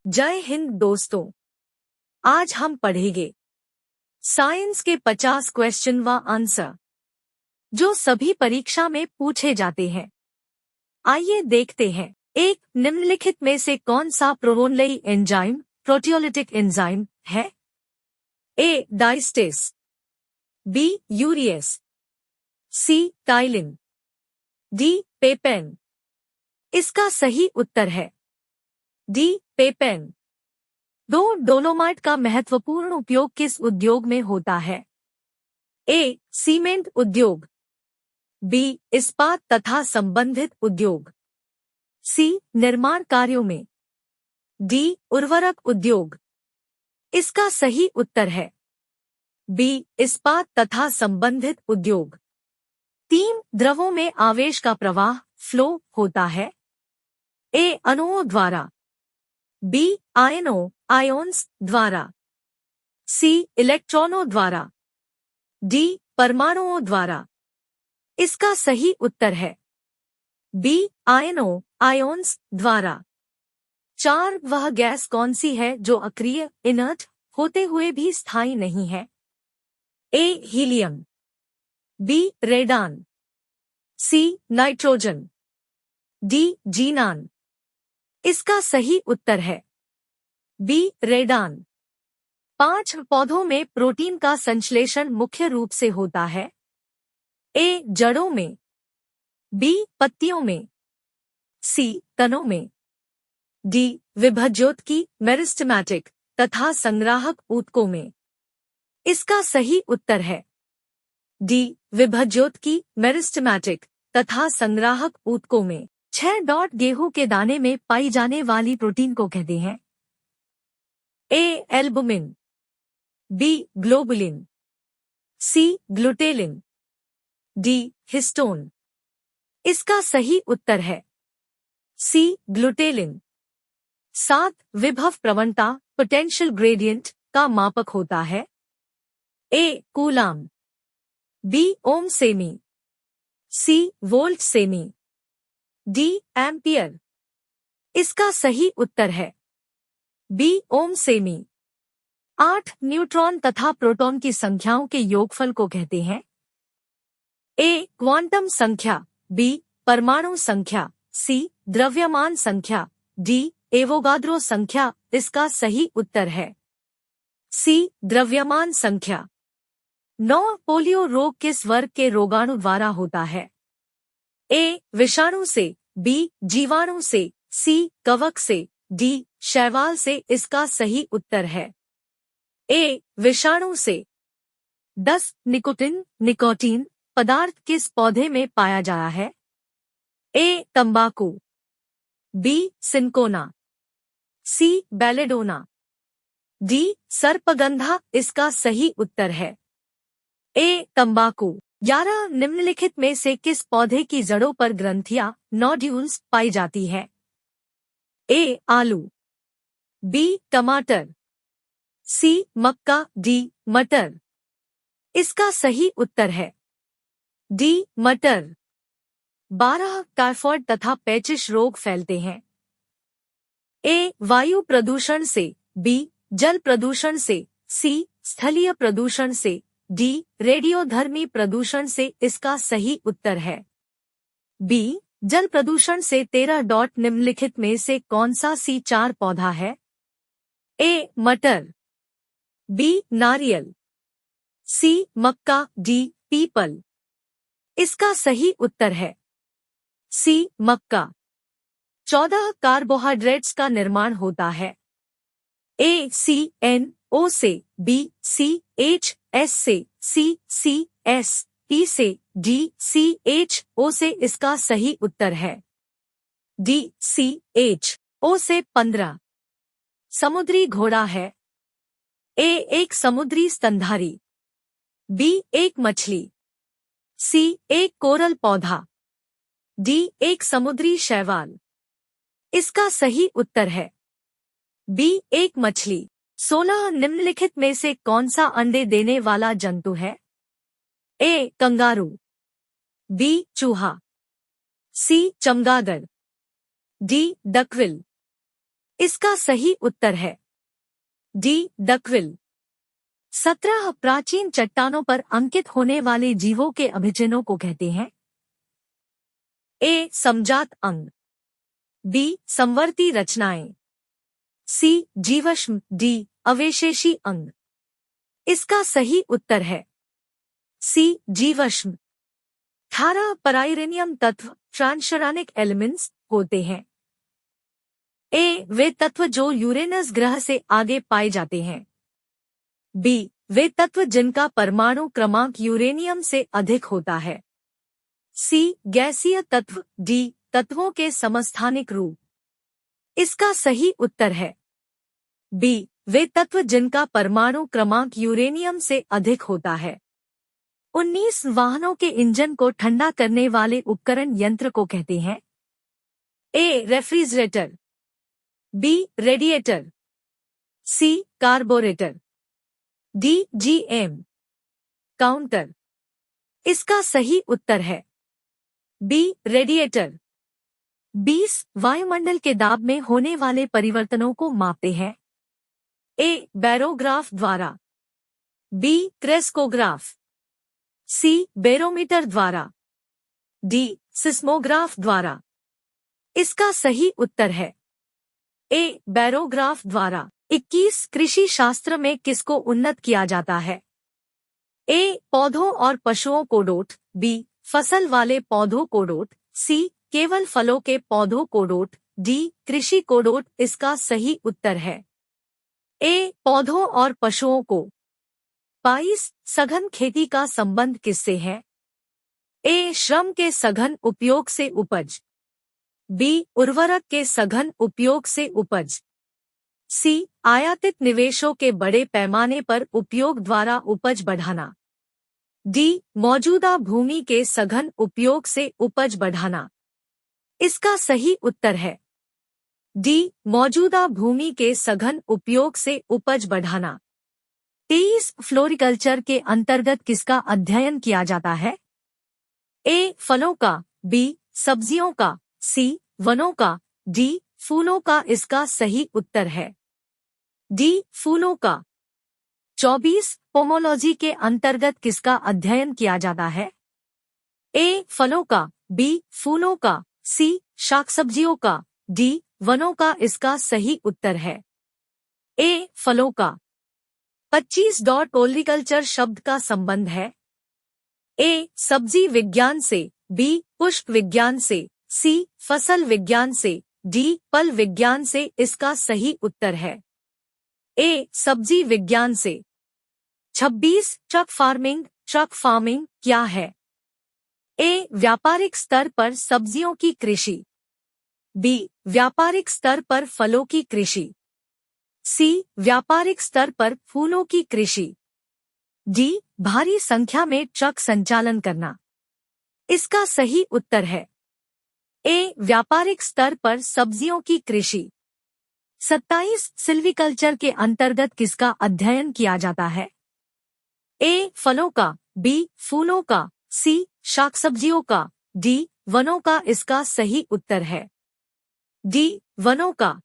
जय हिंद दोस्तों। आज हम पढ़ेंगे साइंस के 50 क्वेश्चन व आंसर जो सभी परीक्षा में पूछे जाते हैं। आइए देखते हैं। एक, निम्नलिखित में से कौन सा प्रोटोनलेई एंजाइम प्रोटियोलिटिक एंजाइम है? ए डाइस्टेस, बी यूरियस, सी टाइलिन, डी पेपेन। इसका सही उत्तर है डी पेपेन। डोलोमाइट का महत्वपूर्ण उपयोग किस उद्योग में होता है? ए सीमेंट उद्योग, बी इस्पात तथा संबंधित उद्योग, सी निर्माण कार्यों में, डी उर्वरक उद्योग। इसका सही उत्तर है बी इस्पात तथा संबंधित उद्योग। तीन, द्रवों में आवेश का प्रवाह फ्लो होता है? ए अणुओं द्वारा, बी आयन्स द्वारा, सी इलेक्ट्रॉनों द्वारा, डी परमाणुओं द्वारा। इसका सही उत्तर है बी आयन्स द्वारा। चार, वह गैस कौन सी है जो अक्रिय इनर्ट होते हुए भी स्थायी नहीं है? A helium, B radon, C nitrogen, D xenon. इसका सही उत्तर है बी रेडान। पांच, पौधों में प्रोटीन का संश्लेषण मुख्य रूप से होता है? ए जड़ों में, बी पत्तियों में, सी तनों में, डी विभज्योतकी मेरिस्टेमेटिक तथा संग्राहक ऊतकों में। इसका सही उत्तर है डी विभज्योतकी मेरिस्टेमेटिक तथा संग्राहक ऊतकों में। 6, गेहूं के दाने में पाई जाने वाली प्रोटीन को कहते हैं? ए एल्बुमिन, बी ग्लोबुलिन, सी ग्लूटेलिन, डी हिस्टोन। इसका सही उत्तर है सी ग्लूटेलिन। 7, विभव प्रवणता पोटेंशियल ग्रेडियंट का मापक होता है? A coulomb, B ohm cm, C volt cm, D ampere. इसका सही उत्तर है बी ओम सेमी। 8, न्यूट्रॉन तथा प्रोटॉन की संख्याओं के योगफल को कहते हैं? ए क्वांटम संख्या, बी परमाणु संख्या, सी द्रव्यमान संख्या, डी एवोगाद्रो संख्या। इसका सही उत्तर है सी द्रव्यमान संख्या। 9, पोलियो रोग किस वर्ग के रोगाणु द्वारा होता है? ए विषाणु से, बी जीवाणु से, सी कवक से, डी शैवाल से। इसका सही उत्तर है ए विषाणु से। 10, निकोटीन पदार्थ किस पौधे में पाया जाता है? ए तंबाकू, बी सिनकोना, सी बेलेडोना, डी सर्पगंधा। इसका सही उत्तर है ए तंबाकू। 11, निम्नलिखित में से किस पौधे की जड़ों पर ग्रंथियां नोड्यूल्स पाई जाती है? ए आलू, बी टमाटर, सी मक्का, डी मटर। इसका सही उत्तर है डी मटर। 12, टाइफॉइड तथा पेचिश रोग फैलते हैं? ए वायु प्रदूषण से, बी जल प्रदूषण से, सी स्थलीय प्रदूषण से, डी रेडियोधर्मी प्रदूषण से। इसका सही उत्तर है बी जल प्रदूषण से। 13, निम्नलिखित में से कौन सा C4 पौधा है? ए मटर, बी नारियल, सी मक्का, डी पीपल। इसका सही उत्तर है सी मक्का। 14, कार्बोहाइड्रेट्स का निर्माण होता है? ए CNO से, बी CHS से, सी CST से, डी CHO से। इसका सही उत्तर है डी CHO से। 15, समुद्री घोड़ा है? ए एक समुद्री स्तनधारी, बी एक मछली, सी एक कोरल पौधा, डी एक समुद्री शैवाल। इसका सही उत्तर है बी एक मछली। 16, निम्नलिखित में से कौन सा अंडे देने वाला जंतु है? ए कंगारू, बी चूहा, सी चमगादड़, डी डकविल। इसका सही उत्तर है डी डकविल। 17 प्राचीन चट्टानों पर अंकित होने वाले जीवों के अभिचिन्हों को कहते हैं? ए समजात अंग, बी संवर्ती रचनाएं, सी जीवाश्म, डी अवशेषी अंग। इसका सही उत्तर है सी जीवाश्म। 18 पराइरेनियम तत्व ट्रांसशरानिक एलिमेंट्स होते हैं? ए वे तत्व जो यूरेनस ग्रह से आगे पाए जाते हैं, बी वे तत्व जिनका परमाणु क्रमांक यूरेनियम से अधिक होता है, सी गैसीय तत्व, डी तत्वों के समस्थानिक रूप। इसका सही उत्तर है बी वे तत्व जिनका परमाणु क्रमांक यूरेनियम से अधिक होता है। 19 वाहनों के इंजन को ठंडा करने वाले उपकरण यंत्र को कहते हैं? ए रेफ्रिजरेटर, बी रेडिएटर, सी कार्बोरेटर, डी जीएम काउंटर। इसका सही उत्तर है बी रेडिएटर। 20 वायुमंडल के दाब में होने वाले परिवर्तनों को मापते हैं? ए बैरोग्राफ द्वारा, बी क्रेस्कोग्राफ, सी बैरोमीटर द्वारा, डी सिस्मोग्राफ द्वारा। इसका सही उत्तर है ए बैरोग्राफ द्वारा। 21 कृषि शास्त्र में किसको उन्नत किया जाता है? ए पौधों और पशुओं को डोट, बी फसल वाले पौधों को डोट, सी केवल फलों के पौधों को डोट, डी कृषि को डोट। इसका सही उत्तर है ए पौधों और पशुओं को। 22 सघन खेती का संबंध किससे है? ए श्रम के सघन उपयोग से उपज, बी उर्वरक के सघन उपयोग से उपज, सी आयातित निवेशों के बड़े पैमाने पर उपयोग द्वारा उपज बढ़ाना, डी मौजूदा भूमि के सघन उपयोग से उपज बढ़ाना। इसका सही उत्तर है डी मौजूदा भूमि के सघन उपयोग से उपज बढ़ाना। 23 फ्लोरिकल्चर के अंतर्गत किसका अध्ययन किया जाता है? ए फलों का, बी सब्जियों का, सी वनों का, डी फूलों का। इसका सही उत्तर है डी फूलों का। 24 पोमोलॉजी के अंतर्गत किसका अध्ययन किया जाता है? ए फलों का, बी फूलों का, सी शाक सब्जियों का, डी वनों का। इसका सही उत्तर है ए फलों का। 25 ओलिकल्चर शब्द का संबंध है? ए सब्जी विज्ञान से, बी पुष्प विज्ञान से, सी फसल विज्ञान से, डी फल विज्ञान से। इसका सही उत्तर है ए सब्जी विज्ञान से। 26 ट्रक फार्मिंग क्या है? ए व्यापारिक स्तर पर सब्जियों की कृषि, बी व्यापारिक स्तर पर फलों की कृषि, सी व्यापारिक स्तर पर फूलों की कृषि, डी भारी संख्या में ट्रक संचालन करना। इसका सही उत्तर है ए व्यापारिक स्तर पर सब्जियों की कृषि। 27 सिल्वीकल्चर के अंतर्गत किसका अध्ययन किया जाता है? ए फलों का, बी फूलों का, सी शाक सब्जियों का, डी वनों का। इसका सही उत्तर है डी वनों का।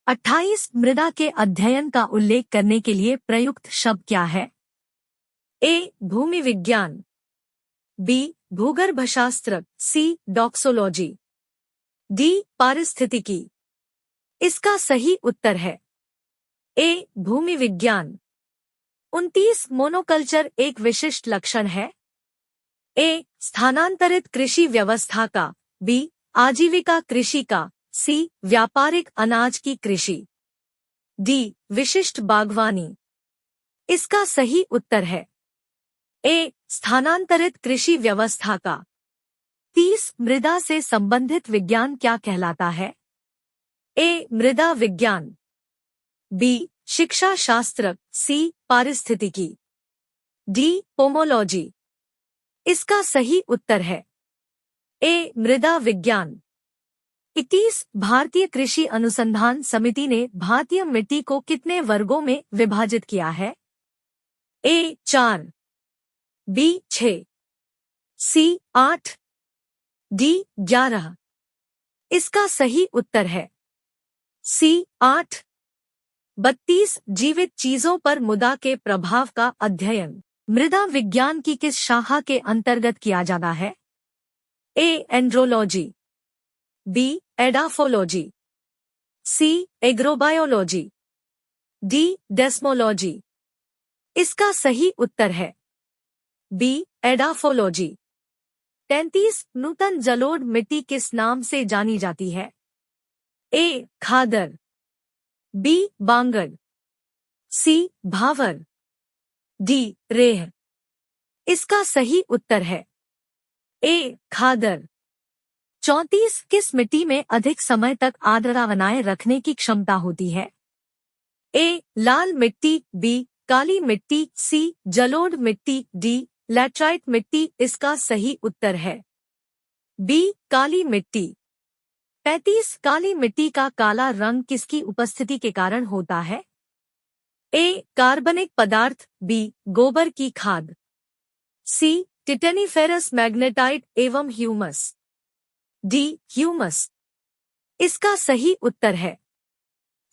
28 मृदा के अध्ययन का उल्लेख करने के लिए प्रयुक्त शब्द क्या है? ए भूमि विज्ञान, बी भूगर्भशास्त्र, सी डॉक्सोलॉजी, डी पारिस्थितिकी। इसका सही उत्तर है ए भूमि विज्ञान। 29 मोनोकल्चर एक विशिष्ट लक्षण है? ए स्थानांतरित कृषि व्यवस्था का, बी आजीविका कृषि का, सी व्यापारिक अनाज की कृषि, डी विशिष्ट बागवानी। इसका सही उत्तर है ए स्थानांतरित कृषि व्यवस्था का। 30 मृदा से संबंधित विज्ञान क्या कहलाता है? ए मृदा विज्ञान, बी शिक्षा शास्त्र, सी पारिस्थितिकी, डी पोमोलॉजी। इसका सही उत्तर है ए मृदा विज्ञान। 21 भारतीय कृषि अनुसंधान समिति ने भारतीय मिट्टी को कितने वर्गों में विभाजित किया है? ए 4, बी 6, सी 8, डी 11। इसका सही उत्तर है सी 8। 32 जीवित चीजों पर मृदा के प्रभाव का अध्ययन मृदा विज्ञान की किस शाखा के अंतर्गत किया जाता है? ए एंड्रोलॉजी, बी एडाफोलॉजी, सी एग्रोबायोलॉजी, डी डेस्मोलॉजी। इसका सही उत्तर है बी एडाफोलॉजी। 33 नूतन जलोढ़ मिट्टी किस नाम से जानी जाती है? ए खादर, बी बांगड़, सी भावर, डी रेह। इसका सही उत्तर है ए खादर। 34 किस मिट्टी में अधिक समय तक आर्द्रता बनाए रखने की क्षमता होती है? ए लाल मिट्टी, बी काली मिट्टी, सी जलोढ़ मिट्टी, डी लैटराइट मिट्टी। इसका सही उत्तर है बी काली मिट्टी। 35 काली मिट्टी का काला रंग किसकी उपस्थिति के कारण होता है? ए कार्बनिक पदार्थ, बी गोबर की खाद, सी टिटेनिफेरस मैग्नेटाइट एवं ह्यूमस, डी ह्यूमस। इसका सही उत्तर है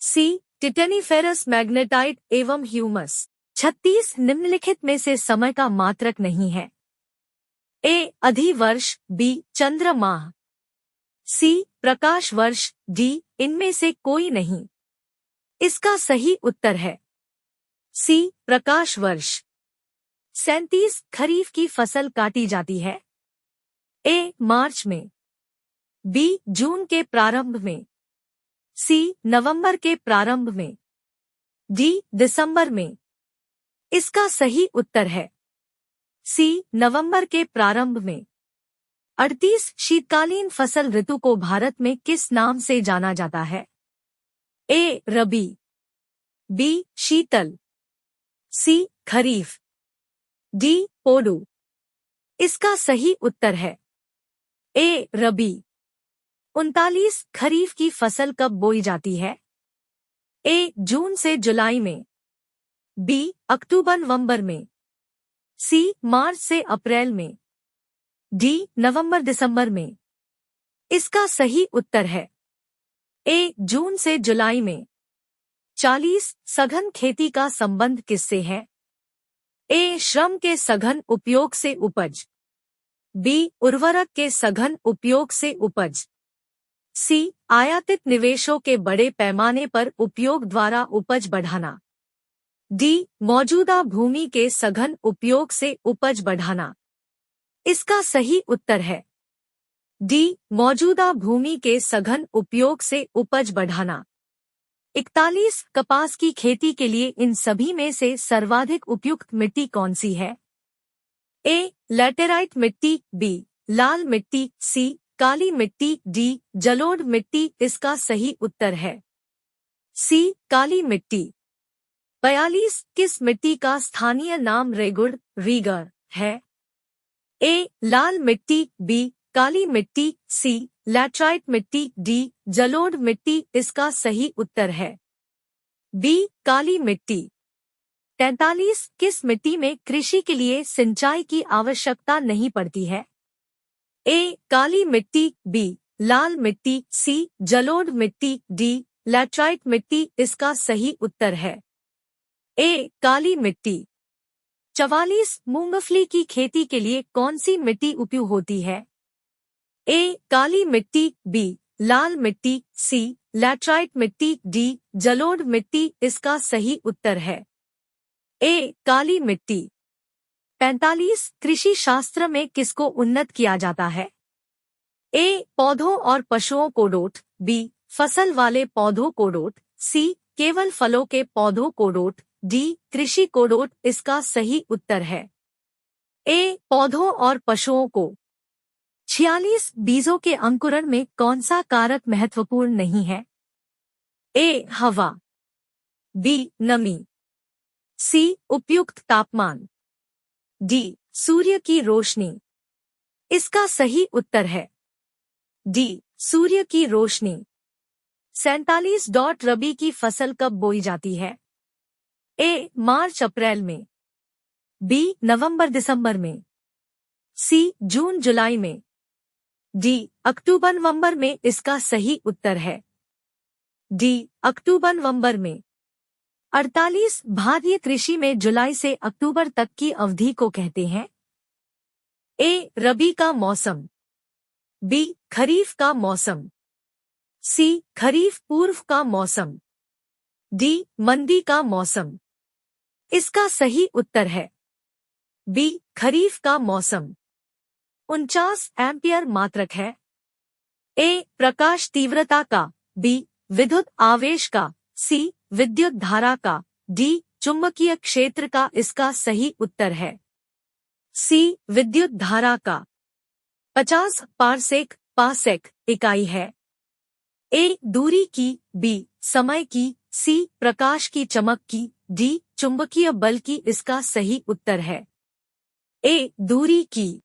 सी टिटेनिफेरस मैग्नेटाइट एवं ह्यूमस। 36 निम्नलिखित में से समय का मात्रक नहीं है? ए अधिवर्ष, बी चंद्रमाह, सी प्रकाश वर्ष, डी इनमें से कोई नहीं। इसका सही उत्तर है सी प्रकाश वर्ष। 37 खरीफ की फसल काटी जाती है? ए मार्च में, बी जून के प्रारंभ में, सी नवंबर के प्रारंभ में, डी दिसंबर में। इसका सही उत्तर है सी नवंबर के प्रारंभ में। 38 शीतकालीन फसल ऋतु को भारत में किस नाम से जाना जाता है? ए रबी, बी शीतल, सी खरीफ, डी पोडू। इसका सही उत्तर है ए रबी। 39 खरीफ की फसल कब बोई जाती है? ए जून से जुलाई में, बी अक्टूबर नवंबर में, सी मार्च से अप्रैल में, डी नवंबर दिसंबर में। इसका सही उत्तर है ए जून से जुलाई में। 40 सघन खेती का संबंध किससे है? ए श्रम के सघन उपयोग से उपज, बी उर्वरक के सघन उपयोग से उपज, सी आयातित निवेशों के बड़े पैमाने पर उपयोग द्वारा उपज बढ़ाना, डी मौजूदा भूमि के सघन उपयोग से उपज बढ़ाना। इसका सही उत्तर है डी मौजूदा भूमि के सघन उपयोग से उपज बढ़ाना। 41 कपास की खेती के लिए इन सभी में से सर्वाधिक उपयुक्त मिट्टी कौन सी है? ए लैटेराइट मिट्टी, बी लाल मिट्टी, सी काली मिट्टी, डी जलोढ़ मिट्टी। इसका सही उत्तर है सी काली मिट्टी। 42 किस मिट्टी का स्थानीय नाम रेगुड़ रीगर है? ए लाल मिट्टी, बी काली मिट्टी, सी लैटराइट मिट्टी, डी जलोढ़ मिट्टी। इसका सही उत्तर है बी काली मिट्टी। 43 किस मिट्टी में कृषि के लिए सिंचाई की आवश्यकता नहीं पड़ती है? ए काली मिट्टी, बी लाल मिट्टी, सी जलोढ़ मिट्टी, डी लैटराइट मिट्टी। इसका सही उत्तर है ए काली मिट्टी। 44 मूंगफली की खेती के लिए कौन सी मिट्टी उपयुक्त होती है? ए काली मिट्टी, बी लाल मिट्टी, सी लैटराइट मिट्टी, डी जलोढ़ मिट्टी। इसका सही उत्तर है ए काली मिट्टी। 45 कृषि शास्त्र में किसको उन्नत किया जाता है? ए पौधों और पशुओं को डोट, बी फसल वाले पौधों को डोट, सी केवल फलों के पौधों को डोट, डी कृषि को डोट। इसका सही उत्तर है ए पौधों और पशुओं को। 46 बीजों के अंकुरण में कौन सा कारक महत्वपूर्ण नहीं है? ए हवा, बी नमी, सी उपयुक्त तापमान, डी सूर्य की रोशनी। इसका सही उत्तर है डी सूर्य की रोशनी। 47 रबी की फसल कब बोई जाती है? ए मार्च अप्रैल में, बी नवंबर दिसंबर में, सी जून जुलाई में, डी अक्टूबर नवंबर में। इसका सही उत्तर है डी अक्टूबर नवंबर में। 48 भारतीय कृषि में जुलाई से अक्टूबर तक की अवधि को कहते हैं। ए रबी का मौसम, बी खरीफ का मौसम, सी खरीफ पूर्व का मौसम, डी मंदी का मौसम। इसका सही उत्तर है बी खरीफ का मौसम। 49 एम्पियर मात्रक है। ए प्रकाश तीव्रता का, बी विद्युत आवेश का, सी विद्युत धारा का, डी चुंबकीय क्षेत्र का। इसका सही उत्तर है सी विद्युत धारा का। 50 पारसेक पासेक इकाई है। ए दूरी की, बी समय की, सी प्रकाश की चमक की, डी चुंबकीय बल की। इसका सही उत्तर है ए दूरी की।